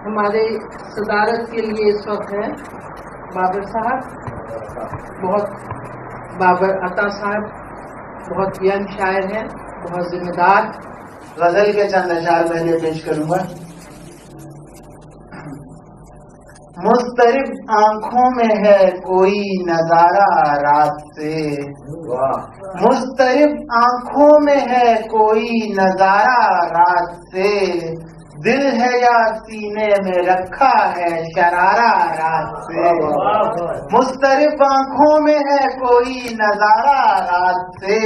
ہمارے صدارت کے لیے اس وقت ہیں بابر صاحب، بابر عطا صاحب بہت ینگ شاعر ہیں، بہت ذمہ دار. غزل کے چند اشعار پہلے پیش کروں گا. مضطرب آنکھوں میں ہے کوئی نظارہ رات سے، مضطرب آنکھوں میں ہے کوئی نظارہ رات سے، دل ہے یا سینے میں رکھا ہے شرارہ رات سے. مضطرب آنکھوں میں ہے کوئی نظارہ رات سے،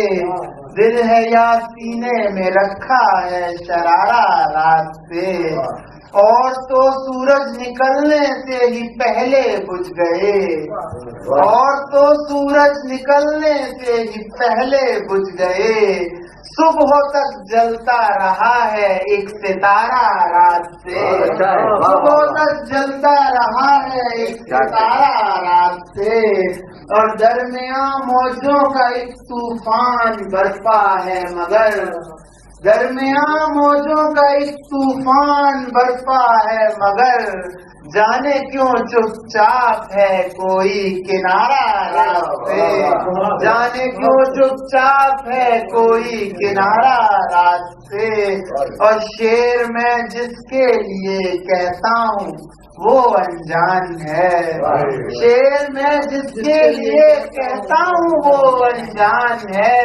دل ہے یا سینے میں رکھا ہے شرارہ رات سے. اور تو سورج نکلنے سے ہی پہلے بجھ گئے، اور تو سورج نکلنے سے ہی پہلے بجھ گئے، صبح تک جلتا رہا ہے ایک ستارہ رات سے. صبح تک جلتا رہا ہے ایک ستارہ رات سے، اور درمیان موجوں کا ایک طوفان برپا ہے مگر، درمیان موجوں کا ایک طوفان برپا ہے مگر، جانے کیوں چپ چاپ ہے کوئی کنارہ رات سے. جانے کیوں چپ چاپ ہے کوئی کنارہ رات سے. اور شعر میں جس کے لیے کہتا ہوں وہ انجان ہے، شعر میں جس کے لیے کہتا ہوں وہ انجان ہے.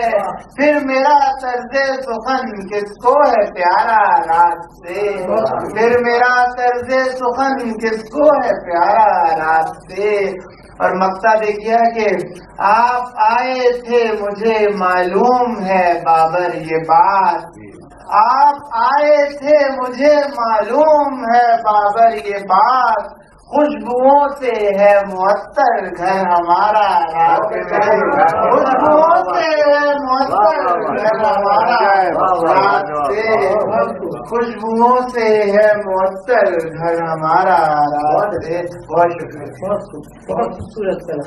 پھر میرا طرز سخن کس کو ہے پیارا رات سے، پھر میرا طرز سخن کس کو ہے پیارا رات سے. اور مقصد دیکھیے کہ آپ آئے تھے مجھے معلوم ہے بابر یہ بات، آپ آئے تھے مجھے معلوم ہے بابر یہ بات، خوشبوؤں سے ہے معطر گھر ہمارا رات سے، خوشبوؤں سے ہے معطر گھر ہمارا رات سے، خوشبوؤں سے ہے معطر گھر ہمارا رات سے. بہت شکریہ. بہت خوبصورت.